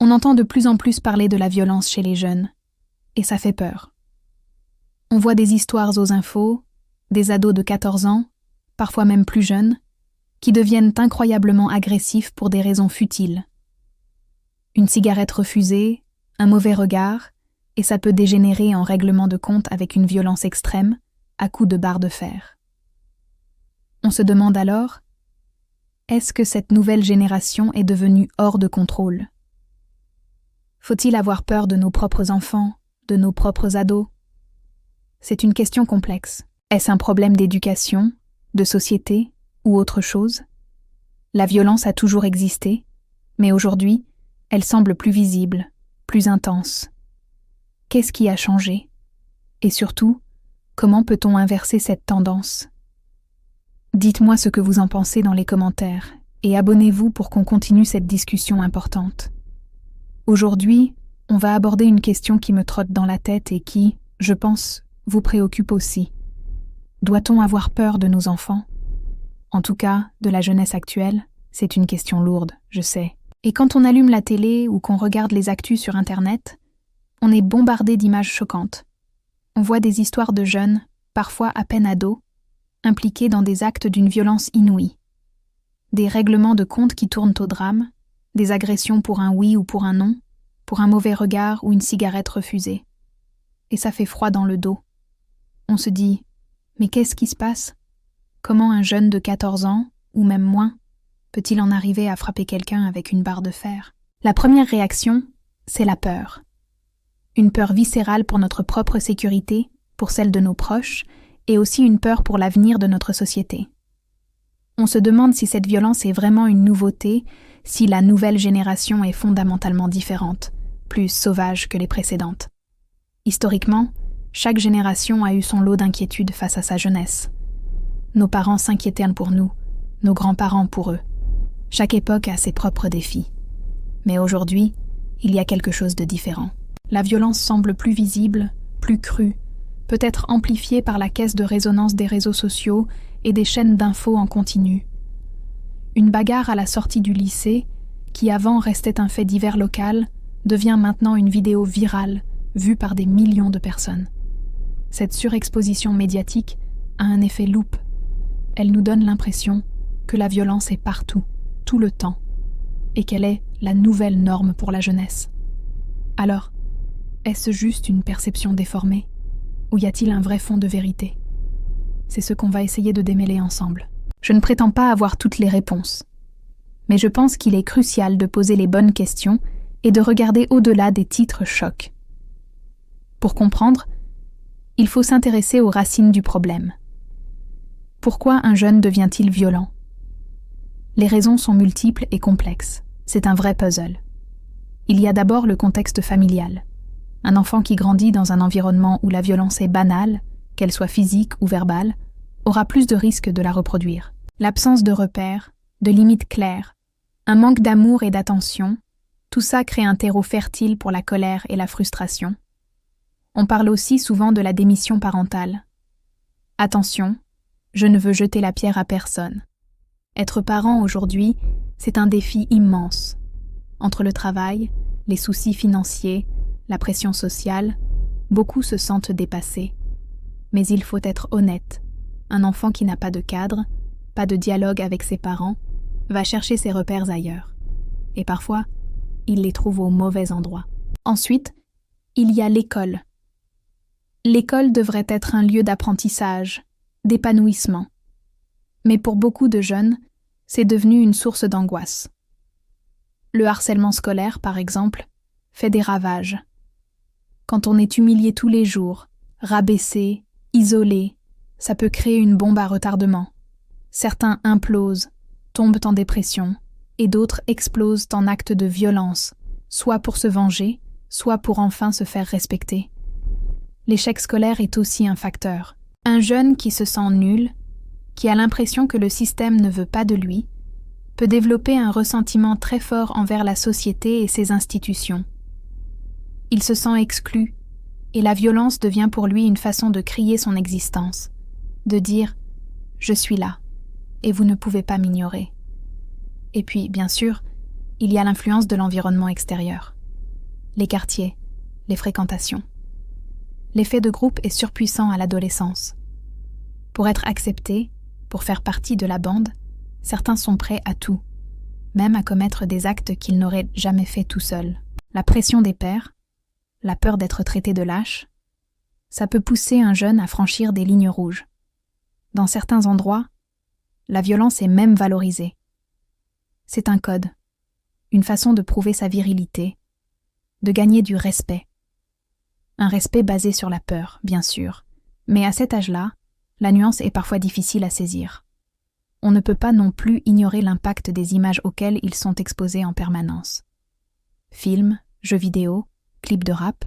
On entend de plus en plus parler de la violence chez les jeunes, et ça fait peur. On voit des histoires aux infos, des ados de 14 ans, parfois même plus jeunes, qui deviennent incroyablement agressifs pour des raisons futiles. Une cigarette refusée, un mauvais regard, et ça peut dégénérer en règlement de compte avec une violence extrême, à coups de barre de fer. On se demande alors, est-ce que cette nouvelle génération est devenue hors de contrôle? Faut-il avoir peur de nos propres enfants, de nos propres ados? C'est une question complexe. Est-ce un problème d'éducation, de société ou autre chose? La violence a toujours existé, mais aujourd'hui, elle semble plus visible, plus intense. Qu'est-ce qui a changé? Et surtout, comment peut-on inverser cette tendance? Dites-moi ce que vous en pensez dans les commentaires et abonnez-vous pour qu'on continue cette discussion importante. Aujourd'hui, on va aborder une question qui me trotte dans la tête et qui, je pense, vous préoccupe aussi. Doit-on avoir peur de nos enfants? En tout cas, de la jeunesse actuelle, c'est une question lourde, je sais. Et quand on allume la télé ou qu'on regarde les actus sur Internet, on est bombardé d'images choquantes. On voit des histoires de jeunes, parfois à peine ados, impliqués dans des actes d'une violence inouïe. Des règlements de compte qui tournent au drame, des agressions pour un oui ou pour un non, pour un mauvais regard ou une cigarette refusée. Et ça fait froid dans le dos. On se dit, mais qu'est-ce qui se passe? Comment un jeune de 14 ans, ou même moins, peut-il en arriver à frapper quelqu'un avec une barre de fer? La première réaction, c'est la peur. Une peur viscérale pour notre propre sécurité, pour celle de nos proches, et aussi une peur pour l'avenir de notre société. On se demande si cette violence est vraiment une nouveauté, si la nouvelle génération est fondamentalement différente, plus sauvage que les précédentes. Historiquement, chaque génération a eu son lot d'inquiétudes face à sa jeunesse. Nos parents s'inquiétaient pour nous, nos grands-parents pour eux. Chaque époque a ses propres défis. Mais aujourd'hui, il y a quelque chose de différent. La violence semble plus visible, plus crue, peut-être amplifiée par la caisse de résonance des réseaux sociaux et des chaînes d'infos en continu. Une bagarre à la sortie du lycée, qui avant restait un fait divers local, devient maintenant une vidéo virale, vue par des millions de personnes. Cette surexposition médiatique a un effet loupe. Elle nous donne l'impression que la violence est partout, tout le temps, et qu'elle est la nouvelle norme pour la jeunesse. Alors, est-ce juste une perception déformée? Ou y a-t-il un vrai fond de vérité? C'est ce qu'on va essayer de démêler ensemble. Je ne prétends pas avoir toutes les réponses, mais je pense qu'il est crucial de poser les bonnes questions et de regarder au-delà des titres chocs. Pour comprendre, il faut s'intéresser aux racines du problème. Pourquoi un jeune devient-il violent? Les raisons sont multiples et complexes. C'est un vrai puzzle. Il y a d'abord le contexte familial. Un enfant qui grandit dans un environnement où la violence est banale, qu'elle soit physique ou verbale, aura plus de risques de la reproduire. L'absence de repères, de limites claires, un manque d'amour et d'attention, tout ça crée un terreau fertile pour la colère et la frustration. On parle aussi souvent de la démission parentale. Attention, je ne veux jeter la pierre à personne. Être parent aujourd'hui, c'est un défi immense. Entre le travail, les soucis financiers, la pression sociale, beaucoup se sentent dépassés. Mais il faut être honnête. Un enfant qui n'a pas de cadre, pas de dialogue avec ses parents, va chercher ses repères ailleurs. Et parfois, il les trouve au mauvais endroit. Ensuite, il y a l'école. L'école devrait être un lieu d'apprentissage, d'épanouissement. Mais pour beaucoup de jeunes, c'est devenu une source d'angoisse. Le harcèlement scolaire, par exemple, fait des ravages. Quand on est humilié tous les jours, rabaissé, isolé, ça peut créer une bombe à retardement. Certains implosent, tombent en dépression, et d'autres explosent en actes de violence, soit pour se venger, soit pour enfin se faire respecter. L'échec scolaire est aussi un facteur. Un jeune qui se sent nul, qui a l'impression que le système ne veut pas de lui, peut développer un ressentiment très fort envers la société et ses institutions. Il se sent exclu, et la violence devient pour lui une façon de crier son existence, de dire « je suis là, et vous ne pouvez pas m'ignorer ». Et puis, bien sûr, il y a l'influence de l'environnement extérieur. Les quartiers, les fréquentations. L'effet de groupe est surpuissant à l'adolescence. Pour être acceptés, pour faire partie de la bande, certains sont prêts à tout, même à commettre des actes qu'ils n'auraient jamais fait tout seuls. La pression des pairs, la peur d'être traité de lâche, ça peut pousser un jeune à franchir des lignes rouges. Dans certains endroits, la violence est même valorisée. C'est un code, une façon de prouver sa virilité, de gagner du respect. Un respect basé sur la peur, bien sûr, mais à cet âge-là, la nuance est parfois difficile à saisir. On ne peut pas non plus ignorer l'impact des images auxquelles ils sont exposés en permanence. Films, jeux vidéo, clips de rap,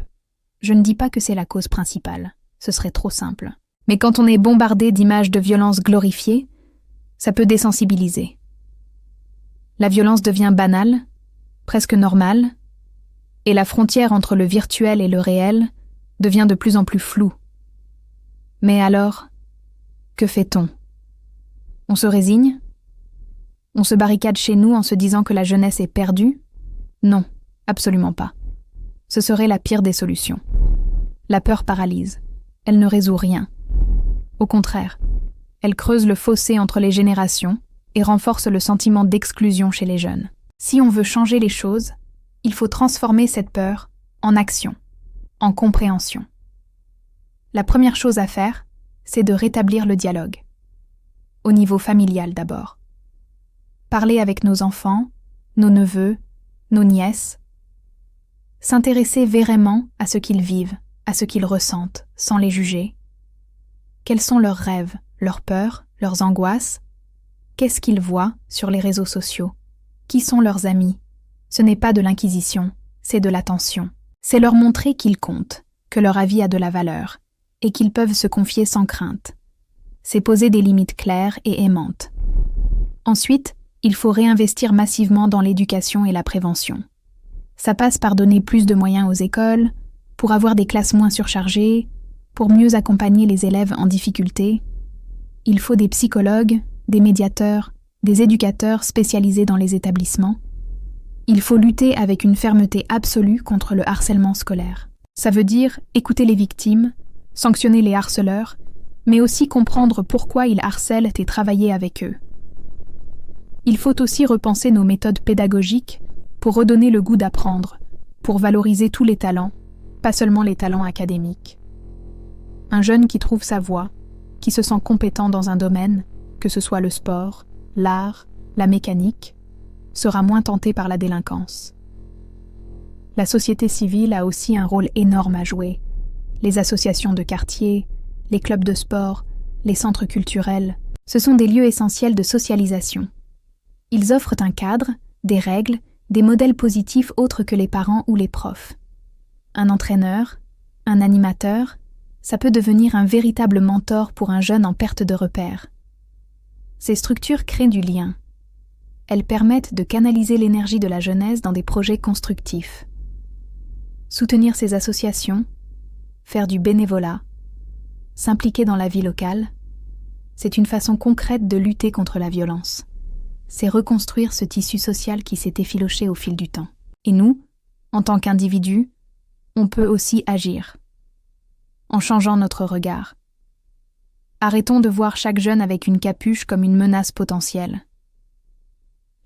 je ne dis pas que c'est la cause principale, ce serait trop simple. Mais quand on est bombardé d'images de violence glorifiées, ça peut désensibiliser. La violence devient banale, presque normale, et la frontière entre le virtuel et le réel devient de plus en plus floue. Mais alors, que fait-on ? On se résigne ? On se barricade chez nous en se disant que la jeunesse est perdue ? Non, absolument pas. Ce serait la pire des solutions. La peur paralyse. Elle ne résout rien. Au contraire, elle creuse le fossé entre les générations et renforce le sentiment d'exclusion chez les jeunes. Si on veut changer les choses, il faut transformer cette peur en action, en compréhension. La première chose à faire, c'est de rétablir le dialogue. Au niveau familial d'abord. Parler avec nos enfants, nos neveux, nos nièces. S'intéresser vraiment à ce qu'ils vivent, à ce qu'ils ressentent, sans les juger. Quels sont leurs rêves, leurs peurs, leurs angoisses? Qu'est-ce qu'ils voient sur les réseaux sociaux? Qui sont leurs amis? Ce n'est pas de l'inquisition, c'est de l'attention. C'est leur montrer qu'ils comptent, que leur avis a de la valeur, et qu'ils peuvent se confier sans crainte. C'est poser des limites claires et aimantes. Ensuite, il faut réinvestir massivement dans l'éducation et la prévention. Ça passe par donner plus de moyens aux écoles, pour avoir des classes moins surchargées, pour mieux accompagner les élèves en difficulté. Il faut des psychologues, des médiateurs, des éducateurs spécialisés dans les établissements. Il faut lutter avec une fermeté absolue contre le harcèlement scolaire. Ça veut dire écouter les victimes, sanctionner les harceleurs, mais aussi comprendre pourquoi ils harcèlent et travailler avec eux. Il faut aussi repenser nos méthodes pédagogiques pour redonner le goût d'apprendre, pour valoriser tous les talents, pas seulement les talents académiques. Un jeune qui trouve sa voie, qui se sent compétent dans un domaine, que ce soit le sport, l'art, la mécanique, sera moins tenté par la délinquance. La société civile a aussi un rôle énorme à jouer. Les associations de quartier, les clubs de sport, les centres culturels, ce sont des lieux essentiels de socialisation. Ils offrent un cadre, des règles, des modèles positifs autres que les parents ou les profs. Un entraîneur, un animateur, ça peut devenir un véritable mentor pour un jeune en perte de repères. Ces structures créent du lien. Elles permettent de canaliser l'énergie de la jeunesse dans des projets constructifs. Soutenir ces associations, faire du bénévolat, s'impliquer dans la vie locale, c'est une façon concrète de lutter contre la violence. C'est reconstruire ce tissu social qui s'est effiloché au fil du temps. Et nous, en tant qu'individus, on peut aussi agir, en changeant notre regard. Arrêtons de voir chaque jeune avec une capuche comme une menace potentielle.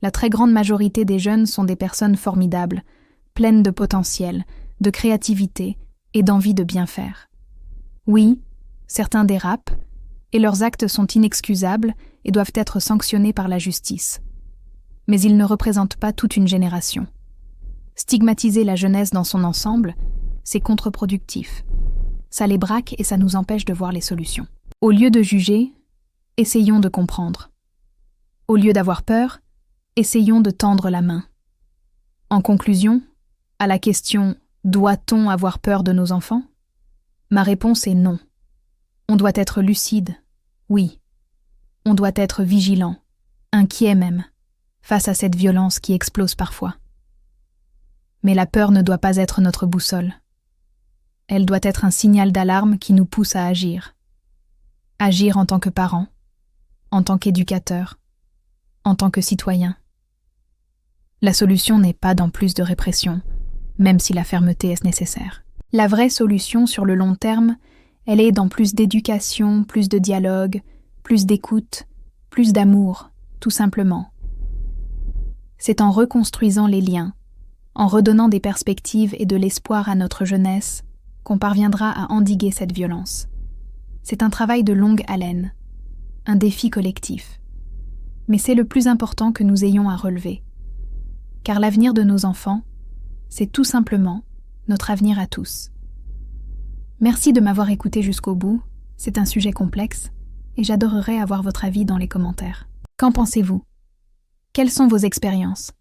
La très grande majorité des jeunes sont des personnes formidables, pleines de potentiel, de créativité et d'envie de bien faire. Oui, certains dérapent, et leurs actes sont inexcusables et doivent être sanctionnés par la justice. Mais ils ne représentent pas toute une génération. Stigmatiser la jeunesse dans son ensemble, c'est contre-productif. Ça les braque et ça nous empêche de voir les solutions. Au lieu de juger, essayons de comprendre. Au lieu d'avoir peur, essayons de tendre la main. En conclusion, à la question « Doit-on avoir peur de nos enfants ?», ma réponse est non. On doit être lucide, oui. On doit être vigilant, inquiet même, face à cette violence qui explose parfois. Mais la peur ne doit pas être notre boussole. Elle doit être un signal d'alarme qui nous pousse à agir. Agir en tant que parents, en tant qu'éducateurs, en tant que citoyens. La solution n'est pas dans plus de répression, même si la fermeté est nécessaire. La vraie solution sur le long terme, elle est dans plus d'éducation, plus de dialogue, plus d'écoute, plus d'amour, tout simplement. C'est en reconstruisant les liens, en redonnant des perspectives et de l'espoir à notre jeunesse, qu'on parviendra à endiguer cette violence. C'est un travail de longue haleine, un défi collectif. Mais c'est le plus important que nous ayons à relever. Car l'avenir de nos enfants, c'est tout simplement notre avenir à tous. Merci de m'avoir écouté jusqu'au bout, c'est un sujet complexe, et j'adorerais avoir votre avis dans les commentaires. Qu'en pensez-vous? Quelles sont vos expériences?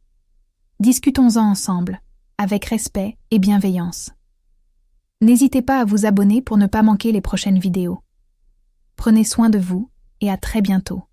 Discutons-en ensemble, avec respect et bienveillance. N'hésitez pas à vous abonner pour ne pas manquer les prochaines vidéos. Prenez soin de vous et à très bientôt.